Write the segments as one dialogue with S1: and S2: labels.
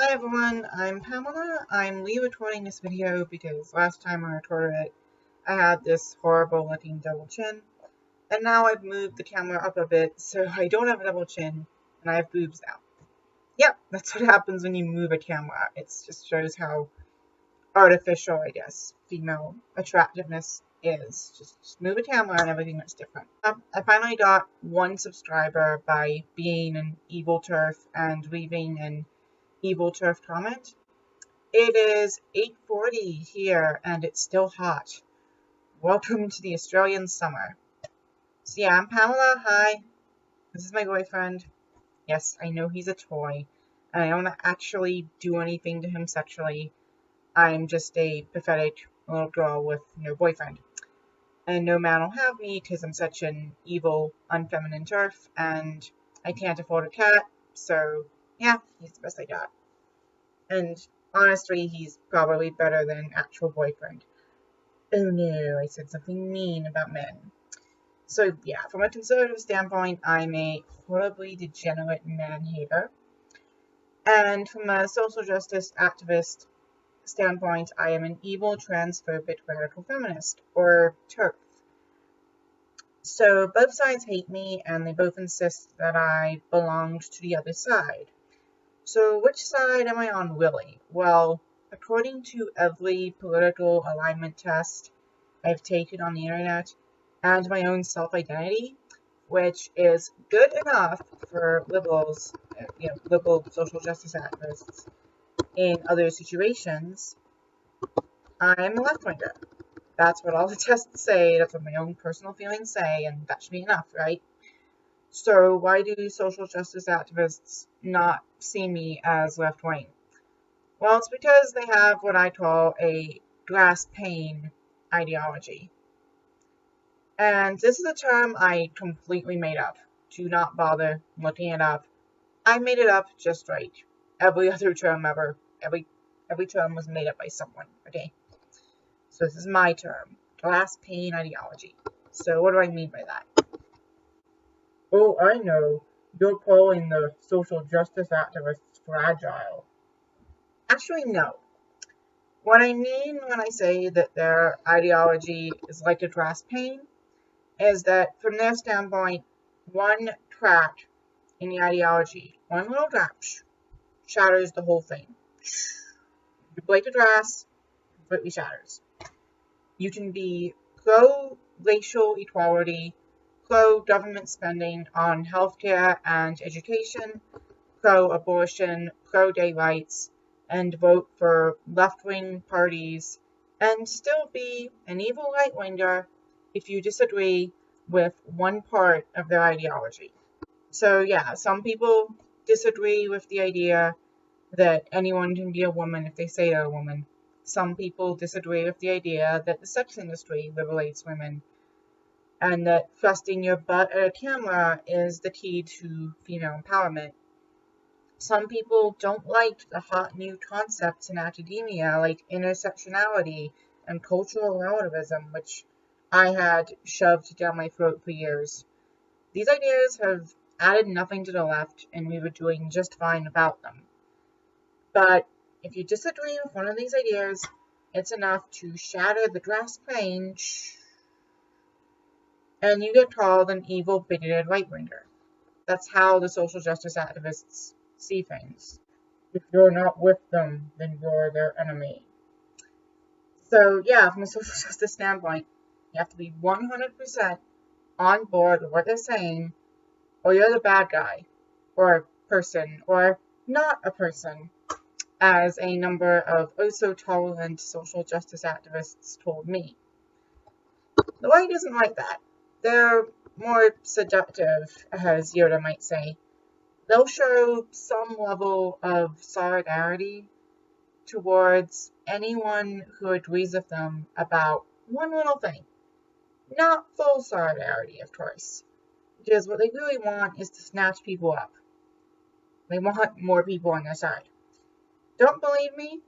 S1: Hi everyone, I'm Pamela. I'm re-recording this video because last time I recorded it, I had this horrible looking double chin. And now I've moved the camera up a bit, so I don't have a double chin, and I have boobs now. Yep, that's what happens when you move a camera. It just shows how artificial, I guess, female attractiveness is. Just move a camera and everything looks different. I finally got 1 subscriber by being an evil TERF and leaving an evil TERF comment. It is 8:40 here and it's still hot. Welcome to the Australian summer. So yeah, I'm Pamela. Hi. This is my boyfriend. Yes, I know he's a toy. And I don't actually do anything to him sexually. I'm just a pathetic little girl with no boyfriend. And no man will have me because I'm such an evil, unfeminine TERF and I can't afford a cat. So yeah, he's the best I got. And honestly, he's probably better than an actual boyfriend. Oh no, I said something mean about men. So yeah, from a conservative standpoint, I'm a horribly degenerate man-hater. And from a social justice activist standpoint, I am an evil transphobic radical feminist, or TERF. So both sides hate me, and they both insist that I belonged to the other side. So which side am I on really? Well, according to every political alignment test I've taken on the internet and my own self-identity, which is good enough for liberals, liberal social justice activists in other situations, I'm a left-winger. That's what all the tests say, that's what my own personal feelings say, and that should be enough, right? So why do social justice activists not see me as left-wing? Well, it's because they have what I call a glass pane ideology. And this is a term I completely made up. Do not bother looking it up. I made it up just right. Every other term ever, every term was made up by someone, okay? So this is my term, glass pane ideology. So what do I mean by that? Oh, I know. You're calling the social justice activists fragile. Actually, no. What I mean when I say that their ideology is like a glass pane is that from their standpoint, one crack in the ideology, one little drop, shatters the whole thing. You break the glass, completely shatters. You can be pro-racial equality, pro-government spending on healthcare and education, pro-abortion, pro-gay rights, and vote for left-wing parties, and still be an evil right-winger if you disagree with one part of their ideology. So yeah, some people disagree with the idea that anyone can be a woman if they say they're a woman. Some people disagree with the idea that the sex industry liberates women, and that thrusting your butt at a camera is the key to female empowerment. Some people don't like the hot new concepts in academia like intersectionality and cultural relativism, which I had shoved down my throat for years. These ideas have added nothing to the left, and we were doing just fine without them. But if you disagree with one of these ideas, it's enough to shatter the glass pane, and you get called an evil, bigoted right-winger. That's how the social justice activists see things. If you're not with them, then you're their enemy. So yeah, from a social justice standpoint, you have to be 100% on board with what they're saying, or you're the bad guy, or person, or not a person, as a number of oh-so-tolerant social justice activists told me. The right isn't like that. They're more seductive, as Yoda might say. They'll show some level of solidarity towards anyone who agrees with them about one little thing. Not full solidarity, of course, because what they really want is to snatch people up. They want more people on their side. Don't believe me?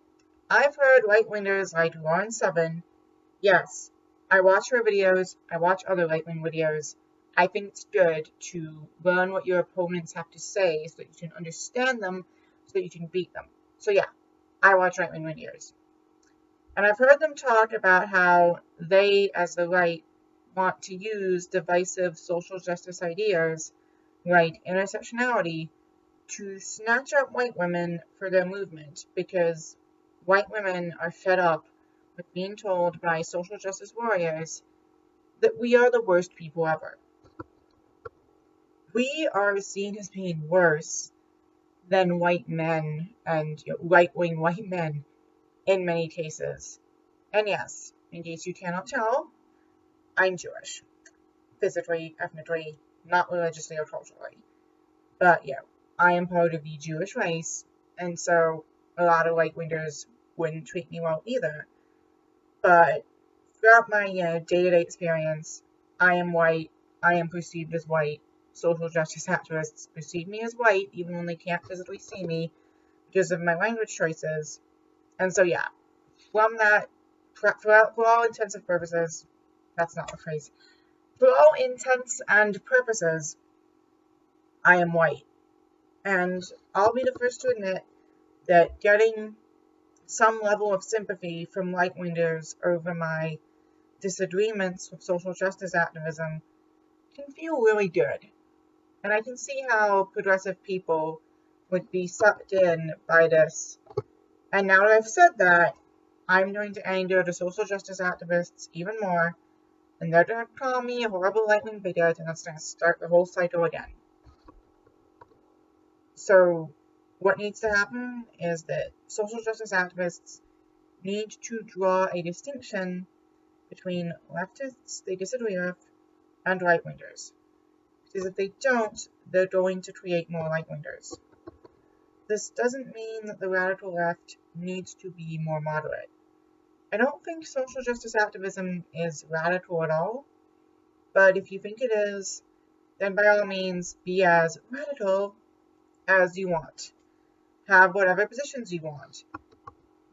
S1: I've heard right-wingers like Lauren Southern. Yes, I watch her videos, I watch other right-wing videos. I think it's good to learn what your opponents have to say so that you can understand them, so that you can beat them. So yeah, I watch right-wing videos. And I've heard them talk about how they, as the right, want to use divisive social justice ideas, like intersectionality, to snatch up white women for their movement because white women are fed up with being told by social justice warriors that we are the worst people ever. We are seen as being worse than white men and right-wing white men in many cases. And yes, in case you cannot tell, I'm Jewish. Physically, ethnically, not religiously or culturally. But yeah, I am part of the Jewish race, and so a lot of right-wingers wouldn't treat me well either. But throughout my day-to-day experience, I am white, I am perceived as white. Social justice activists perceive me as white, even when they can't physically see me because of my language choices. And so yeah, from that, for all intents and purposes, that's not the phrase. For all intents and purposes, I am white. And I'll be the first to admit that getting some level of sympathy from right-wingers over my disagreements with social justice activism can feel really good. And I can see how progressive people would be sucked in by this. And now that I've said that, I'm going to anger the social justice activists even more, and they're going to call me a horrible right-wing bigot, and that's going to start the whole cycle again. So what needs to happen is that social justice activists need to draw a distinction between leftists they disagree with and right-wingers. Because if they don't, they're going to create more right-wingers. This doesn't mean that the radical left needs to be more moderate. I don't think social justice activism is radical at all, but if you think it is, then by all means be as radical as you want. Have whatever positions you want.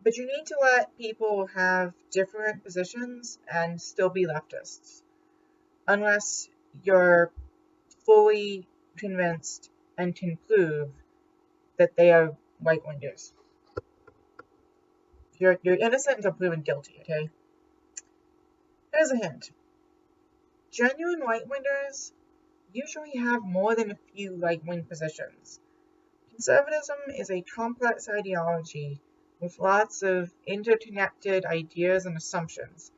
S1: But you need to let people have different positions and still be leftists. Unless you're fully convinced and can prove that they are right-wingers. You're innocent until proven guilty, okay? Here's a hint. Genuine right-wingers usually have more than a few right-wing positions. Conservatism is a complex ideology with lots of interconnected ideas and assumptions.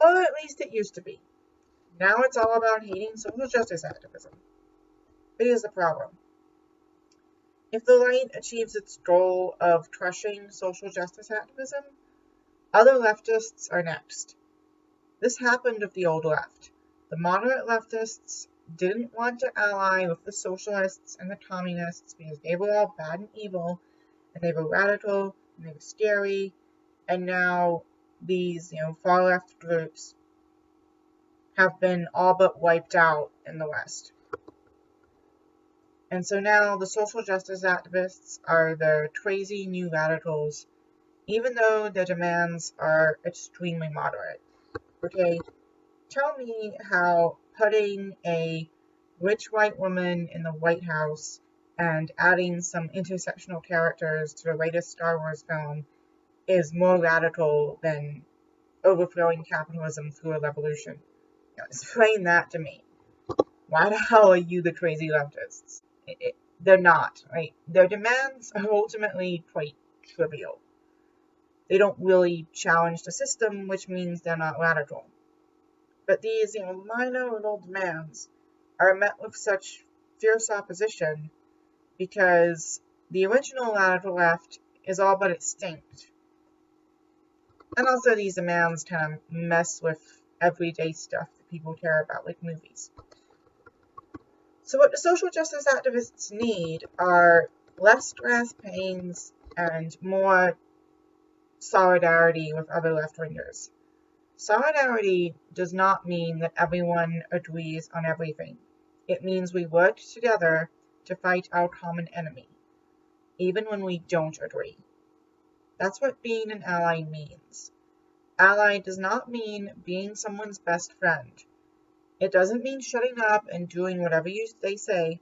S1: Or at least it used to be. Now it's all about hating social justice activism. But here's the problem. If the right achieves its goal of crushing social justice activism, other leftists are next. This happened with the old left. The moderate leftists didn't want to ally with the socialists and the communists because they were all bad and evil, and they were radical, and they were scary, and now these, far left groups have been all but wiped out in the West. And so now the social justice activists are the crazy new radicals, even though their demands are extremely moderate. Okay, tell me how putting a rich white woman in the White House and adding some intersectional characters to the latest Star Wars film is more radical than overthrowing capitalism through a revolution. Explain that to me. Why the hell are you the crazy leftists? They're not, right? Their demands are ultimately quite trivial. They don't really challenge the system, which means they're not radical. But these, minor little demands are met with such fierce opposition because the original radical left is all but extinct. And also these demands kind of mess with everyday stuff that people care about, like movies. So what the social justice activists need are less grass pains and more solidarity with other left-wingers. Solidarity does not mean that everyone agrees on everything. It means we work together to fight our common enemy, even when we don't agree. That's what being an ally means. Ally does not mean being someone's best friend. It doesn't mean shutting up and doing whatever they say.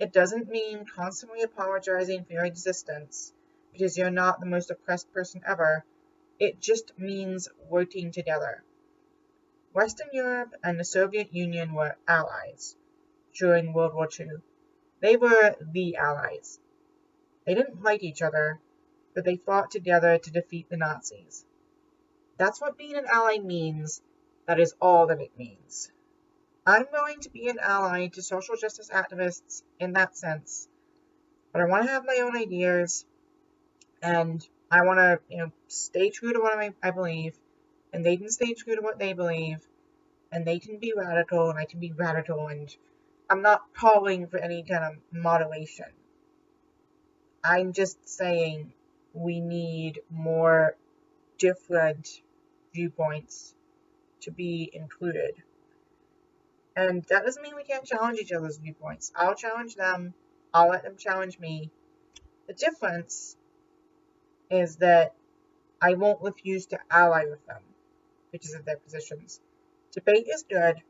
S1: It doesn't mean constantly apologizing for your existence. because you're not the most oppressed person ever. It just means working together. Western Europe and the Soviet Union were allies during World War II. They were the allies. They didn't like each other, but they fought together to defeat the Nazis. That's what being an ally means. That is all that it means. I'm willing to be an ally to social justice activists in that sense, but I want to have my own ideas, and I want to, stay true to what I believe, and they can stay true to what they believe, and they can be radical, and I can be radical, and I'm not calling for any kind of moderation. I'm just saying we need more different viewpoints to be included. And that doesn't mean we can't challenge each other's viewpoints. I'll challenge them. I'll let them challenge me. The difference is that I won't refuse to ally with them because of their positions. Debate is good.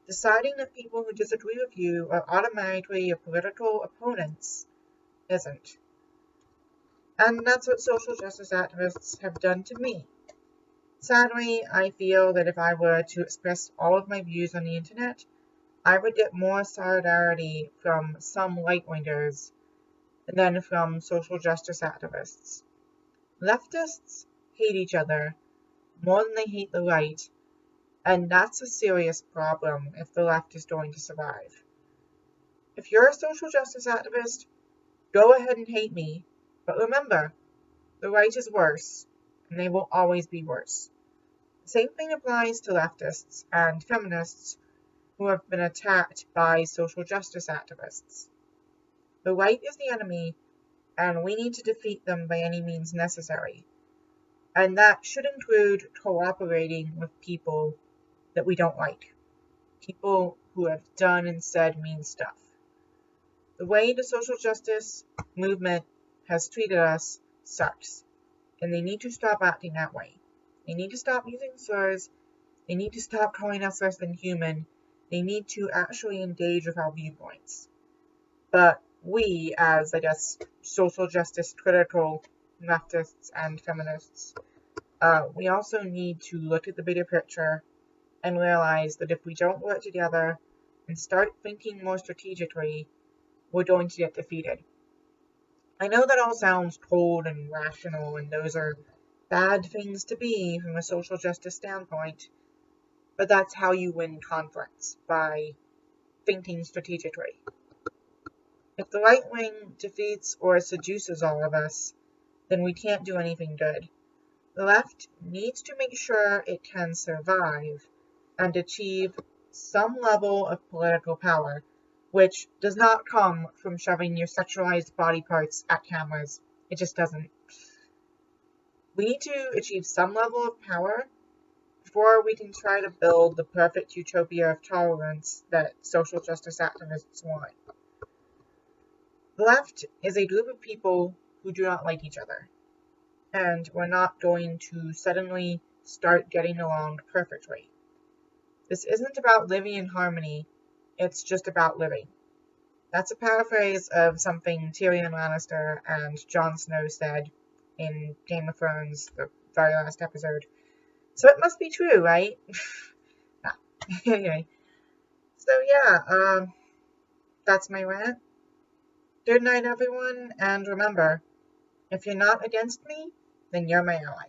S1: Deciding that people who disagree with you are automatically your political opponents isn't. And that's what social justice activists have done to me. Sadly, I feel that if I were to express all of my views on the internet, I would get more solidarity from some right-wingers than from social justice activists. Leftists hate each other more than they hate the right, and that's a serious problem if the left is going to survive. If you're a social justice activist, go ahead and hate me, but remember, the right is worse, and they will always be worse. The same thing applies to leftists and feminists who have been attacked by social justice activists. The right is the enemy, and we need to defeat them by any means necessary. And that should include cooperating with people that we don't like. People who have done and said mean stuff. The way the social justice movement has treated us sucks, and they need to stop acting that way. They need to stop using slurs. They need to stop calling us less than human. They need to actually engage with our viewpoints. But we, as, social justice critical leftists and feminists, we also need to look at the bigger picture and realize that if we don't work together and start thinking more strategically, we're going to get defeated. I know that all sounds cold and rational, and those are bad things to be from a social justice standpoint, but that's how you win conflicts, by thinking strategically. If the right wing defeats or seduces all of us, then we can't do anything good. The left needs to make sure it can survive and achieve some level of political power, which does not come from shoving your sexualized body parts at cameras. It just doesn't. We need to achieve some level of power before we can try to build the perfect utopia of tolerance that social justice activists want. The left is a group of people who do not like each other, and we're not going to suddenly start getting along perfectly. This isn't about living in harmony, it's just about living. That's a paraphrase of something Tyrion Lannister and Jon Snow said in Game of Thrones, the very last episode. So it must be true, right? Anyway. So yeah, that's my rant. Good night, everyone, and remember, if you're not against me, then you're my ally.